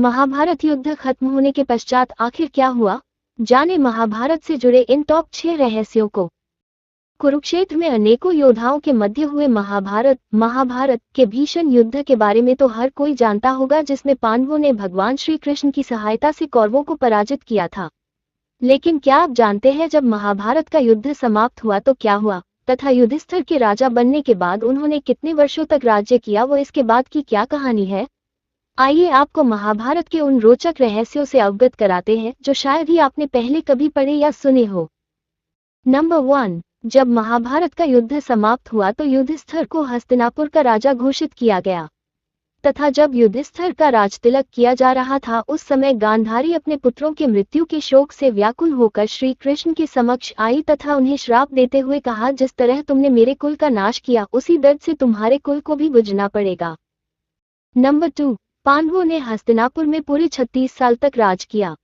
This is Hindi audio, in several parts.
महाभारत युद्ध खत्म होने के पश्चात आखिर क्या हुआ, जाने महाभारत से जुड़े इन टॉप 6 रहस्यों को। कुरुक्षेत्र में अनेकों योद्धाओं के मध्य हुए महाभारत के भीषण युद्ध के बारे में तो हर कोई जानता होगा, जिसमें पांडवों ने भगवान श्री कृष्ण की सहायता से कौरवों को पराजित किया था। लेकिन क्या आप जानते हैं जब महाभारत का युद्ध समाप्त हुआ तो क्या हुआ, तथा युधिष्ठिर के राजा बनने के बाद उन्होंने कितने वर्षों तक राज्य किया, वो इसके बाद की क्या कहानी है। आइए आपको महाभारत के उन रोचक रहस्यों से अवगत कराते हैं जो शायद ही आपने पहले कभी पढ़े या सुने हो। नंबर 1, जब महाभारत का युद्ध समाप्त हुआ तो युधिष्ठिर को हस्तिनापुर का राजा घोषित किया गया, तथा जब युधिष्ठिर का राजतिलक किया जा रहा था उस समय गांधारी अपने पुत्रों के मृत्यु के शोक से व्याकुल होकर श्री कृष्ण के समक्ष आई तथा उन्हें श्राप देते हुए कहा, जिस तरह तुमने मेरे कुल का नाश किया उसी दर्द से तुम्हारे कुल को भी बुझना पड़ेगा। नंबर 2, पांडवों ने हस्तिनापुर में पूरे 36 साल तक राज किया,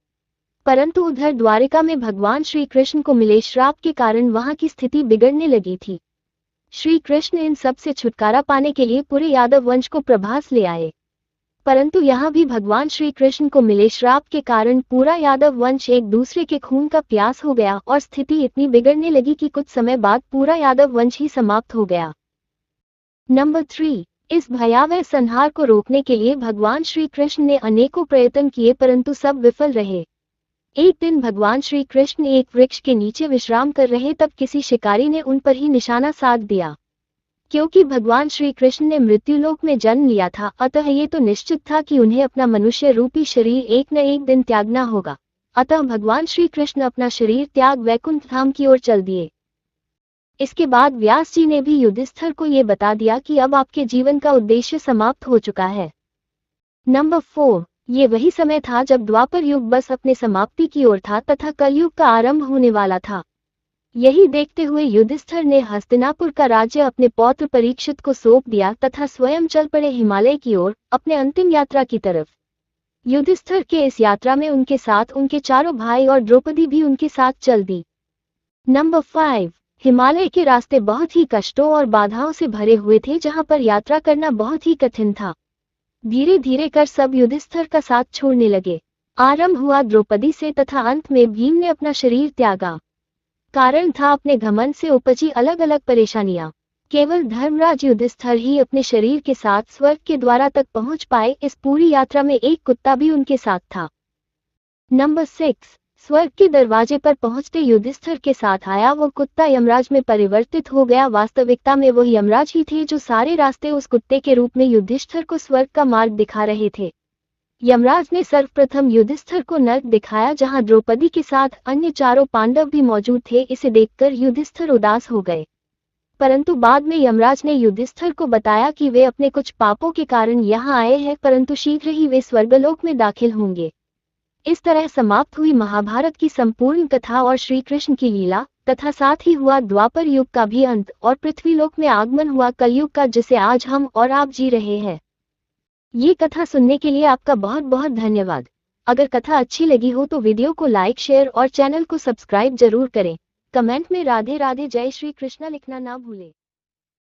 परंतु उधर द्वारिका में भगवान श्री कृष्ण को मिले श्राप के कारण वहां की स्थिति बिगड़ने लगी थी। श्री कृष्ण इन सब से छुटकारा पाने के लिए पूरे यादव वंश को प्रभास ले आए, परंतु यहाँ भी भगवान श्री कृष्ण को मिले श्राप के कारण पूरा यादव वंश एक दूसरे के खून का प्यास हो गया और स्थिति इतनी बिगड़ने लगी कि कुछ समय बाद पूरा यादव वंश ही समाप्त हो गया। नंबर 3, इस भयावह संहार को रोकने के लिए भगवान श्री कृष्ण ने अनेकों प्रयत्न किए परंतु सब विफल रहे। एक दिन भगवान श्री कृष्ण एक वृक्ष के नीचे विश्राम कर रहे तब किसी शिकारी ने उन पर ही निशाना साध दिया। क्योंकि भगवान श्री कृष्ण ने मृत्युलोक में जन्म लिया था, अतः ये तो निश्चित था कि उन्हें अपना मनुष्य रूपी शरीर एक न एक दिन त्यागना होगा। अतः भगवान श्री कृष्ण अपना शरीर त्याग वैकुंठ धाम की ओर चल दिए। इसके बाद व्यास जी ने भी युधिष्ठिर को ये बता दिया कि अब आपके जीवन का उद्देश्य समाप्त हो चुका है। नंबर 4, ये वही समय था जब द्वापर युग बस अपने समाप्ति की ओर था तथा कलयुग का आरंभ होने वाला था। यही देखते हुए युधिष्ठिर ने हस्तिनापुर का राज्य अपने पौत्र परीक्षित को सौंप दिया तथा स्वयं चल पड़े हिमालय की ओर अपने अंतिम यात्रा की तरफ। युधिष्ठिर के इस यात्रा में उनके साथ उनके चारों भाई और द्रौपदी भी उनके साथ चल दी। नंबर 5, हिमालय के रास्ते बहुत ही कष्टों और बाधाओं से भरे हुए थे, जहां पर यात्रा करना बहुत ही कठिन था। धीरे धीरे कर सब युधिष्ठिर का साथ छोड़ने लगे। आरंभ हुआ द्रौपदी से तथा अंत में भीम ने अपना शरीर त्यागा। कारण था अपने घमंड से उपजी अलग अलग परेशानियां। केवल धर्मराज युधिष्ठिर ही अपने शरीर के साथ स्वर्ग के द्वारा तक पहुंच पाए। इस पूरी यात्रा में एक कुत्ता भी उनके साथ था। नंबर 6, स्वर्ग के दरवाजे पर पहुंचते युधिष्ठिर के साथ आया वो कुत्ता यमराज में परिवर्तित हो गया। वास्तविकता में वो यमराज ही थे जो सारे रास्ते उस कुत्ते के रूप में युधिष्ठिर को स्वर्ग का मार्ग दिखा रहे थे। यमराज ने सर्वप्रथम युधिष्ठिर को नर्क दिखाया, जहां द्रौपदी के साथ अन्य चारों पांडव भी मौजूद थे। इसे देखकर युधिष्ठिर उदास हो गए, परंतु बाद में यमराज ने युधिष्ठिर को बताया कि वे अपने कुछ पापों के कारण यहाँ आए हैं, परंतु शीघ्र ही वे स्वर्गलोक में दाखिल होंगे। इस तरह समाप्त हुई महाभारत की संपूर्ण कथा और श्री कृष्ण की लीला, तथा साथ ही हुआ द्वापर युग का भी अंत और पृथ्वीलोक में आगमन हुआ कलयुग का, जिसे आज हम और आप जी रहे हैं। ये कथा सुनने के लिए आपका बहुत बहुत धन्यवाद। अगर कथा अच्छी लगी हो तो वीडियो को लाइक, शेयर और चैनल को सब्सक्राइब जरूर करें। कमेंट में राधे राधे जय श्री कृष्णा लिखना ना भूलें।